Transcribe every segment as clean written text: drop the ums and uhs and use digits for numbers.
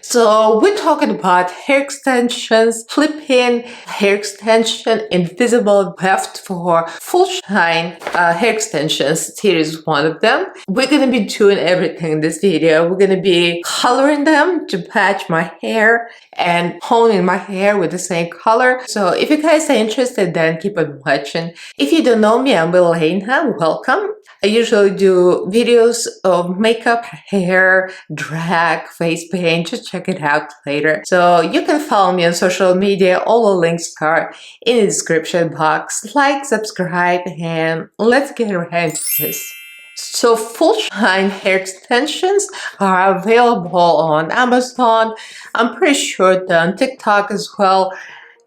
So we're talking about hair extensions, flip-in hair extension, invisible weft for full shine hair extensions. Here is one of them. We're going to be doing everything in this video. We're going to be coloring them to patch my hair and honing my hair with the same color. So if you guys are interested, then keep on watching. If you don't know me, I'm Elaina. Welcome. I usually do videos of makeup, hair, drag, face paint. Just check it out later. So you can follow me on social media. All the links are in the description box. Like, subscribe, and let's get right into this. So full shine hair extensions are available on Amazon. I'm pretty sure they're on TikTok as well.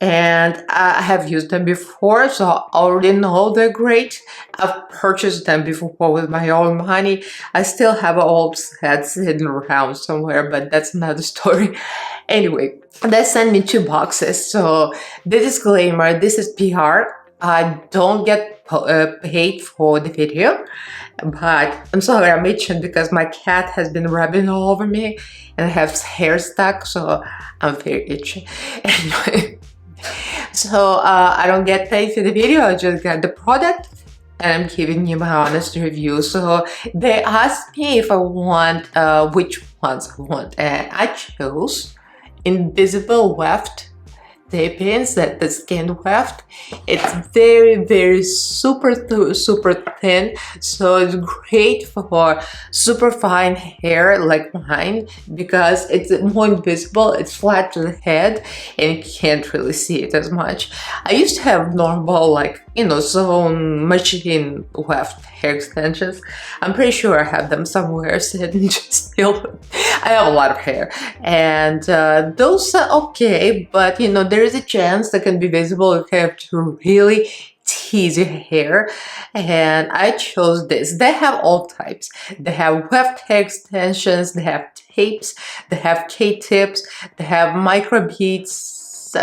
And I have used them before, so I already know they're great. I've purchased them before with my own money. I still have an old set sitting around somewhere, but that's another story. Anyway, they sent me 2 boxes. So the disclaimer, this is PR. I don't get paid for the video, but I'm sorry I mentioned because my cat has been rubbing all over me and I have hair stuck, so I'm very itchy. Anyway. So I don't get paid for the video, I just got the product and I'm giving you my honest review. So they asked me if I want, which ones I want, and I chose invisible weft tape-ins, that the skin weft. It's very super thin, so it's great for super fine hair like mine because it's more invisible. It's flat to the head and you can't really see it as much. I used to have normal, like, you know, zone machine weft hair extensions. I'm pretty sure I have them somewhere sitting just still. I have a lot of hair and those are okay, but you know, there is a chance that can be visible. You have to really tease your hair, and I chose this. They have all types. They have weft hair extensions, they have tapes, they have K-tips, they have micro beads.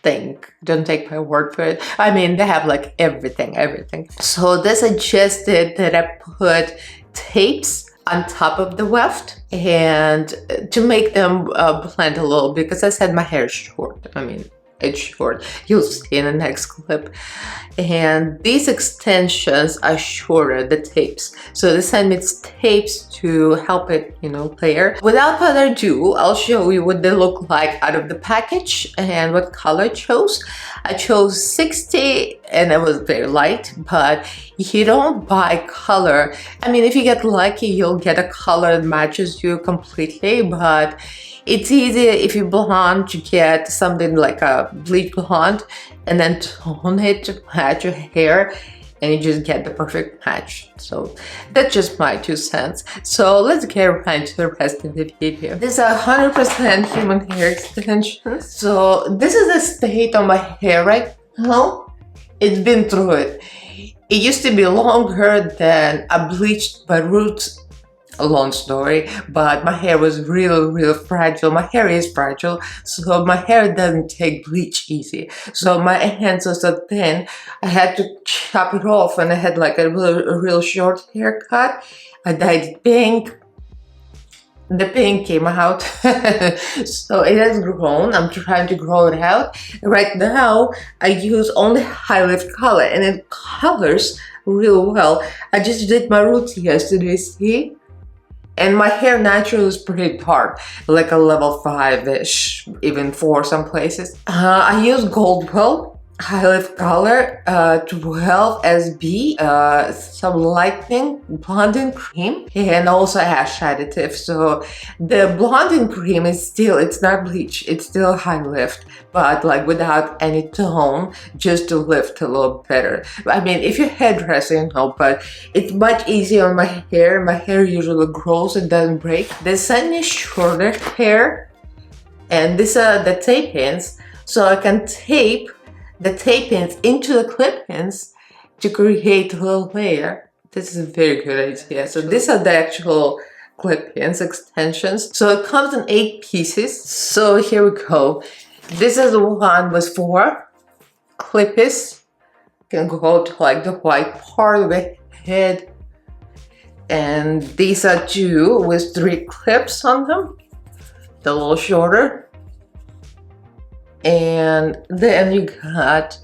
Don't take my word for it. I mean, they have like everything. So they suggested that I put tapes on top of the weft and to make them blend a little, because I said my hair is short. I mean, it's short. You'll see in the next clip. And these extensions are shorter, the tapes. So they sent me tapes to help it, you know, layer. Without further ado, I'll show you what they look like out of the package and what color I chose. I chose 60 and it was very light, but you don't buy color. I mean, if you get lucky, you'll get a color that matches you completely, but it's easy if you're blonde to get something like a bleach blonde and then tone it to match your hair and you just get the perfect match. So that's just my 2 cents. So let's get right into the rest of the video. These are 100% human hair extensions. So this is the state of my hair right now. It's been through it. It used to be longer than I bleached my roots. A long story, but my hair was real fragile. My hair is fragile, so my hair doesn't take bleach easy. So my hands are so thin, I had to chop it off, and I had like a real short haircut. I dyed it pink. The pink came out, so it has grown. I'm trying to grow it out. Right now, I use only high lift color, and it colors real well. I just did my roots yesterday, see? And my hair naturally is pretty dark, like a level 5-ish, even 4 some places. I use Goldwell high lift color, 12 SB, some lightening blonding cream, and also ash additive. So the blonding cream is still, it's not bleach, it's still high lift, but like without any tone, just to lift a little better. I mean, if you're hairdresser, you know, but it's much easier on my hair. My hair usually grows and doesn't break. They sent me shorter hair, and these are the tape-ins, so I can tape the tape-ins into the clip-ins to create a little layer. This is a very good idea. So these are the actual clip-ins, extensions. So it comes in 8 pieces. So here we go. This is the one with 4 clip-ins. Can go to like the white part of the head. And these are 2 with 3 clips on them. the little shorter. And then you got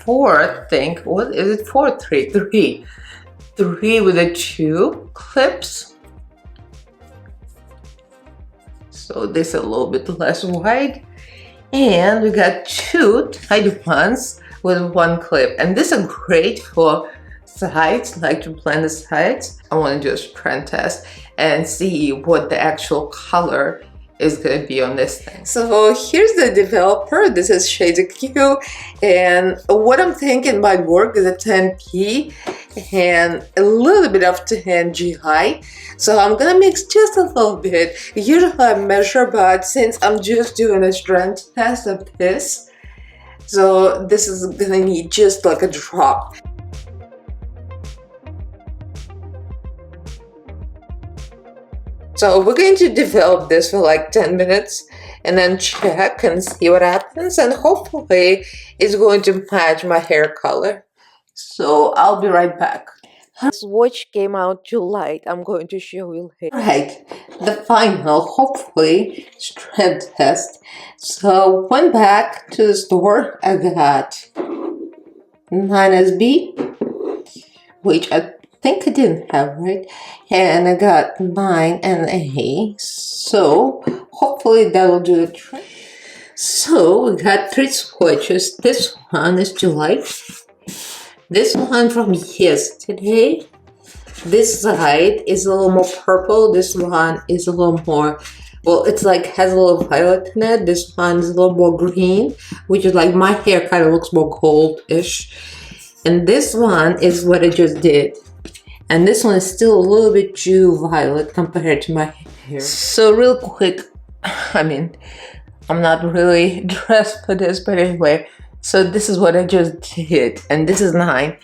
four, I think. What is it? Four, three, three. Three with the two clips. So this is a little bit less wide. And we got two tight ones with one clip. And this is great for sides, like to blend the sides. I want to do a strand test and see what the actual color is going to be on this thing. So here's the developer. This is Shades of Q, and what I'm thinking might work is a 10p and a little bit of 10GI. So I'm gonna mix just a little bit. Usually I measure, but since I'm just doing a strand test of this, so this is gonna need just like a drop. So we're going to develop this for like 10 minutes and then check and see what happens, and hopefully it's going to match my hair color. So I'll be right back. The swatch came out too light. I'm going to show you later. Right, the final, hopefully, strand test. So went back to the store. I got 9SB, which I think I didn't have, right? And I got 9NA, so hopefully that will do the trick. So we got three swatches. This one is too light. This one from yesterday. This side is a little more purple. This one is a little more, well, it's like has a little violet in it. This one is a little more green, which is like my hair kind of looks more goldish. And this one is what I just did. And this one is still a little bit too violet compared to my hair. So real quick, I mean, I'm not really dressed for this, but anyway. So this is what I just did, and this is 9.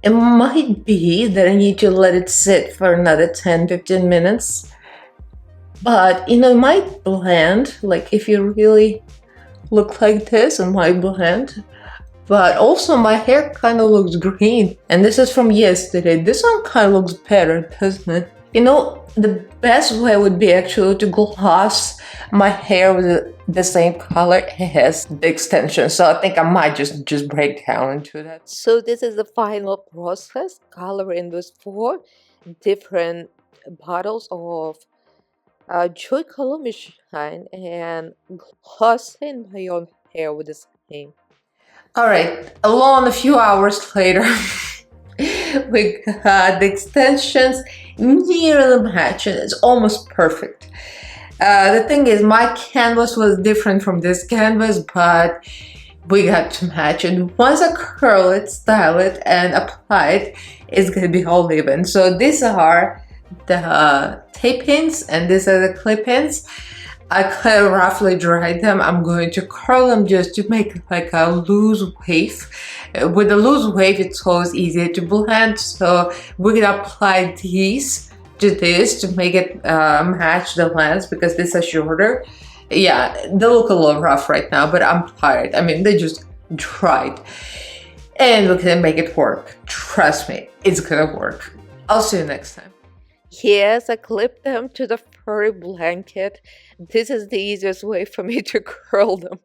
It might be that I need to let it sit for another 10-15 minutes. But, you know, it might blend, like if you really look like this, it might blend. But also my hair kind of looks green. And this is from yesterday. This one kind of looks better, doesn't it? You know, the best way would be actually to gloss my hair with the same color as the extension. So I think I might just break down into that. So this is the final process, coloring those 4 different bottles of Joy Color Shine and glossing my own hair with the same. Alright, alone a few hours later, we got the extensions nearly matching. It's almost perfect. The thing is, my canvas was different from this canvas, but we got to match it. Once I curl it, style it, and apply it, it's gonna be all even. So these are the tape pins, and these are the clip pins. I kind of roughly dried them. I'm going to curl them just to make like a loose wave. With a loose wave, it's always easier to blend. So we're gonna apply these to this to make it match the lens, because these are shorter. Yeah, they look a little rough right now, but I'm tired. I mean, they just dried. And we're gonna make it work. Trust me, it's gonna work. I'll see you next time. Yes, I clipped them to the furry blanket. This is the easiest way for me to curl them.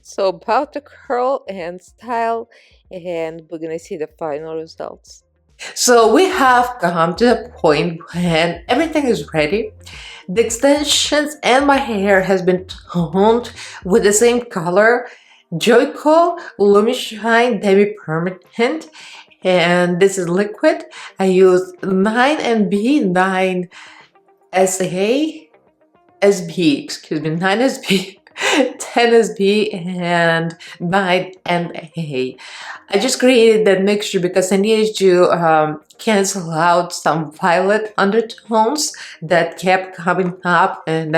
So about to curl and style, and we're gonna see the final results. So we have come to the point when everything is ready. The extensions and my hair has been toned with the same color, Joico Lumishine Demi Permanent, and this is liquid. I used 9NB, 9SA, SB, excuse me, 9SB, 10SB, and 9NA. I just created that mixture because I needed to cancel out some violet undertones that kept coming up in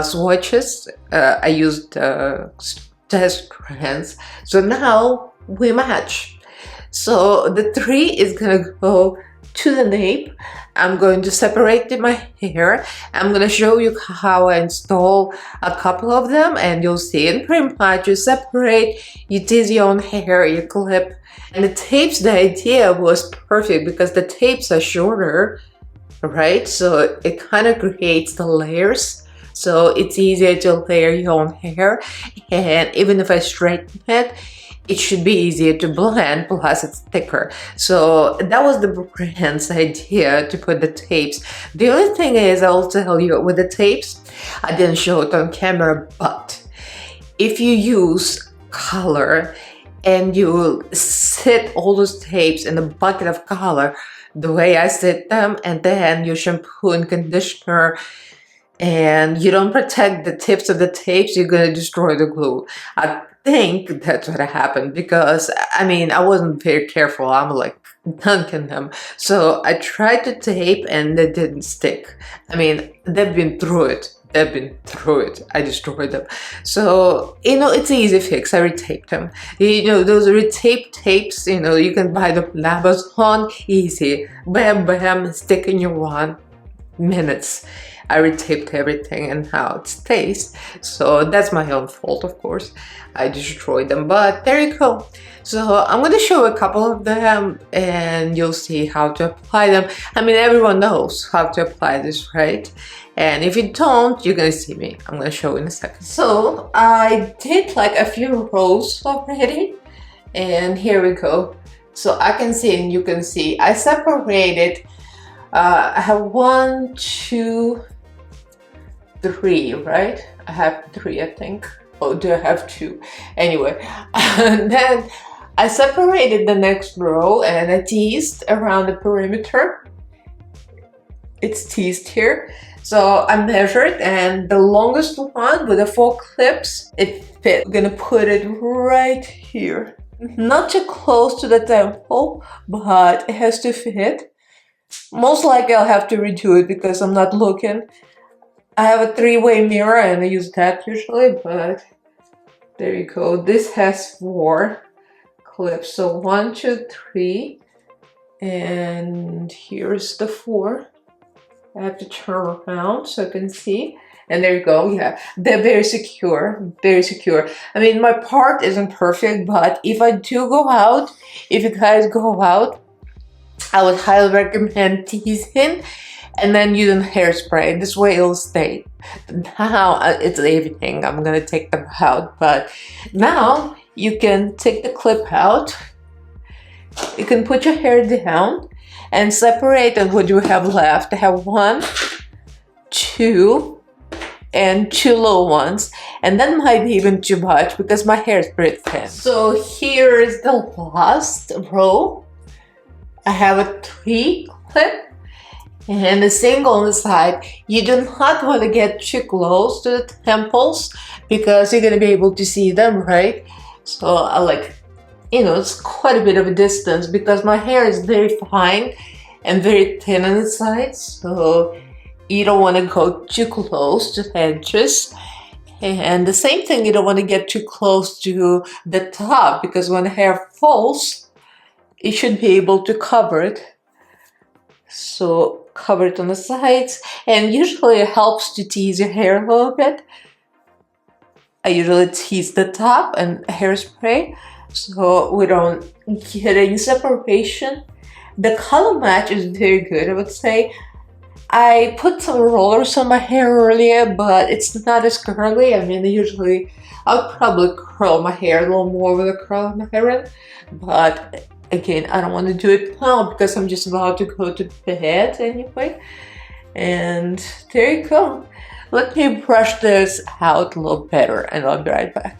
swatches. I used test strands. So now we match. So the 3 is gonna go to the nape. I'm going to separate my hair. I'm gonna show you how I install a couple of them, and you'll see it. Pretty much you separate, you tease your own hair, you clip. And the tapes, the idea was perfect because the tapes are shorter right? So it kind of creates the layers. So it's easier to layer your own hair. And even if I straighten it, it should be easier to blend, plus it's thicker. So that was the brand's idea, to put the tapes. The only thing is, I'll tell you, with the tapes, I didn't show it on camera, but if you use color and you sit all those tapes in a bucket of color, the way I sit them, and then you shampoo and conditioner, and you don't protect the tips of the tapes, you're gonna destroy the glue. I think that's what happened, because I mean, I wasn't very careful. I'm like dunking them. So I tried to tape and they didn't stick. I mean, they've been through it. They've been through it. I destroyed them. So, you know, it's an easy fix. I retaped them. You know, those retaped tapes, you know, you can buy them on Amazon. Easy. Bam, bam, stick in your 1 minute. I retaped everything and how it stays. So that's my own fault, of course. I destroyed them, but there you go. So I'm going to show a couple of them and you'll see how to apply them. I mean, everyone knows how to apply this, right? And if you don't, you're going to see me. I'm going to show in a second. So I did like a few rows already. And here we go. So I can see and you can see. I separated. I have 1, 2, 3, right? I have 3, I think. Oh, do I have 2? Anyway, and then I separated the next row and I teased around the perimeter. It's teased here. So I measured, and the longest one with the 4 clips, it fit. I'm gonna put it right here. Not too close to the temple, but it has to fit. Most likely I'll have to redo it because I'm not looking. I have a 3-way mirror and I use that usually, but there you go. This has 4 clips. So 1, 2, 3, and here's the 4. I have to turn around so I can see. And there you go. Yeah, they're very secure, very secure. I mean, my part isn't perfect, but if I do go out, if you guys go out, I would highly recommend teasing and then using hairspray. This way it'll stay. Now it's evening. I'm gonna take them out, but now you can take the clip out. You can put your hair down and separate and what you have left. I have 1, 2, and 2 little ones, and that might be even too much because my hair is pretty thin. So here is the last row. I have a 3 clip and a single on the side. You do not want to get too close to the temples because you're going to be able to see them, right? So I like, you know, it's quite a bit of a distance because my hair is very fine and very thin on the sides. So you don't want to go too close to the edges. And the same thing, you don't want to get too close to the top because when the hair falls, you should be able to cover it. So cover it on the sides, and usually it helps to tease your hair a little bit. I usually tease the top and hairspray so we don't get any separation. The color match is very good, I would say. I put some rollers on my hair earlier, but it's not as curly. I mean, usually I'll probably curl my hair a little more with a curl iron, but again, I don't want to do it now because I'm just about to go to bed anyway. And there you go. Let me brush this out a little better and I'll be right back.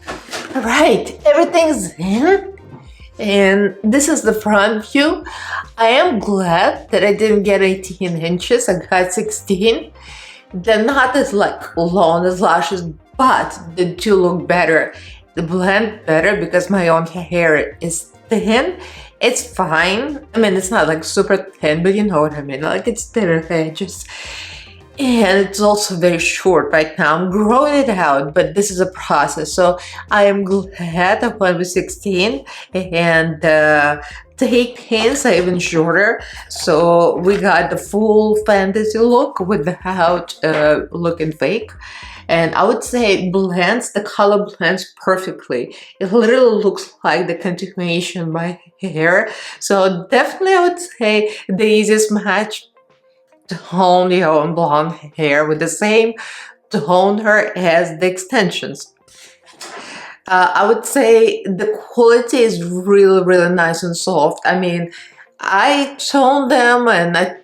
All right, everything's in. And this is the front view. I am glad that I didn't get 18 inches. I got 16. They're not as like long as lashes, but they do look better. They blend better because my own hair is thin. It's fine. I mean, it's not like super thin, but you know what I mean. Like it's thinner edges. And it's also very short right now. I'm growing it out, but this is a process. So I am glad I went with 16 and the tape pins are even shorter. So we got the full fantasy look without looking fake. And I would say it blends, the color blends perfectly. It literally looks like the continuation of my hair. So definitely I would say the easiest match tone your own blonde hair with the same toner as the extensions. I would say the quality is really, really nice and soft. I mean, I toned them and I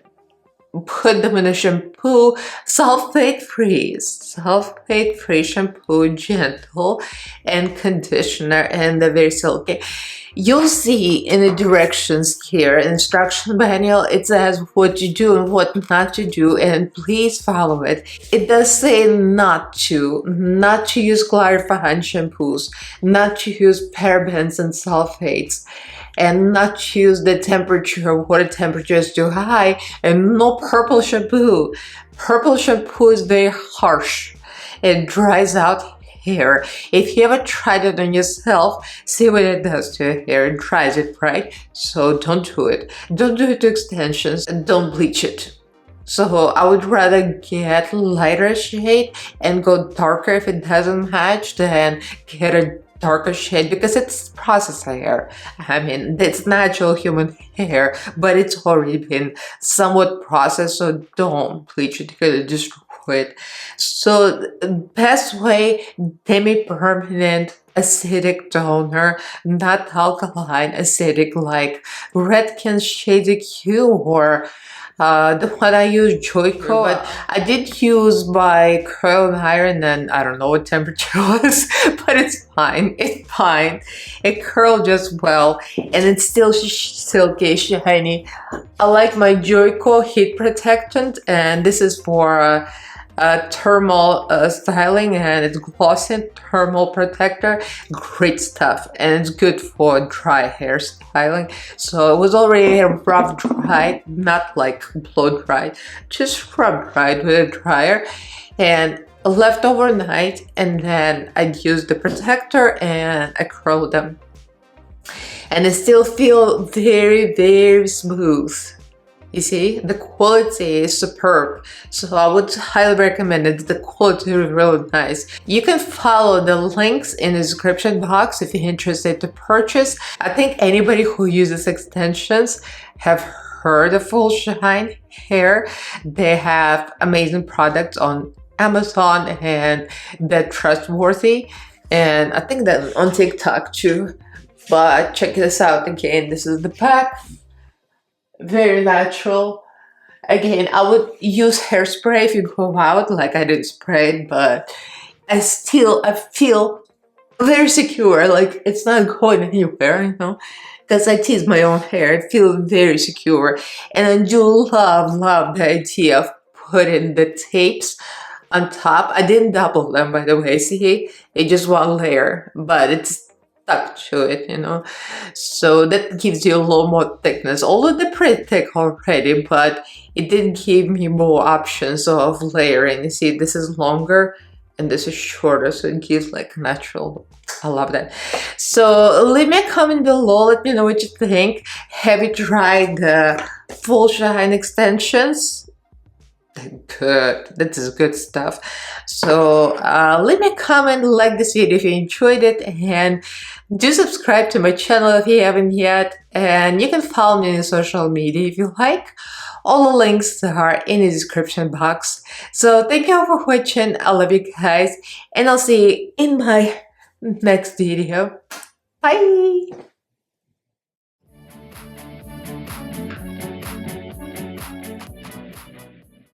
put them in a shampoo, sulfate free shampoo, gentle, and conditioner, and they're very silky. You'll see in the directions here, instruction manual, it says what you do and what not to do, and please follow it. It does say not to use clarifying shampoos, not to use parabens and sulfates, and not to use the temperature, water temperature is too high, and no purple shampoo. Purple shampoo is very harsh. It dries out hair. If you ever tried it on yourself, see what it does to your hair. It dries it, right? So don't do it. Don't do it to extensions, and don't bleach it. So I would rather get lighter shade and go darker if it doesn't match than get a darker shade, because it's processed hair. I mean, it's natural human hair, but it's already been somewhat processed, so don't bleach it, you're gonna destroy it. So the best way, demi-permanent acidic toner, not alkaline acidic like Redken Shady Q or the one I use, Joico, but I did use my curl iron, and I don't know what temperature it was, but it's fine. It's fine. It curled just well, and it's still silky, shiny. I like my Joico heat protectant, and this is for thermal styling, and it's glossy thermal protector. Great stuff, and it's good for dry hair styling. So it was already rough dried, not like blow dried, just rub dried with a dryer, and left overnight, and then I'd use the protector and I curl them, and it still feel very, very smooth. You see, the quality is superb, so I would highly recommend it. The quality is really nice. You can follow the links in the description box if you're interested to purchase. I think anybody who uses extensions have heard of Full Shine Hair. They have amazing products on Amazon, and they're trustworthy, and I think that on TikTok too. But check this out again. This is the pack. Very natural. Again, I would use hairspray if you go out, like I didn't spray it, but I feel very secure, like it's not going anywhere, you know, because I tease my own hair. I feel very secure, and I do love the idea of putting the tapes on top. I didn't double them, by the way, see, it's just one layer, but it's stuck to it, you know, so that gives you a little more thickness, although they're pretty thick already, but it did give me more options of layering. You see, this is longer and this is shorter, so it gives like natural. I love that. So leave me a comment below, let me know what you think. Have you tried the Full Shine extensions? Good, that is good stuff. So leave me a comment, like this video if you enjoyed it, and do subscribe to my channel if you haven't yet, and you can follow me in social media if you like. All the links are in the description box. So thank you all for watching. I love you guys, and I'll see you in my next video. Bye.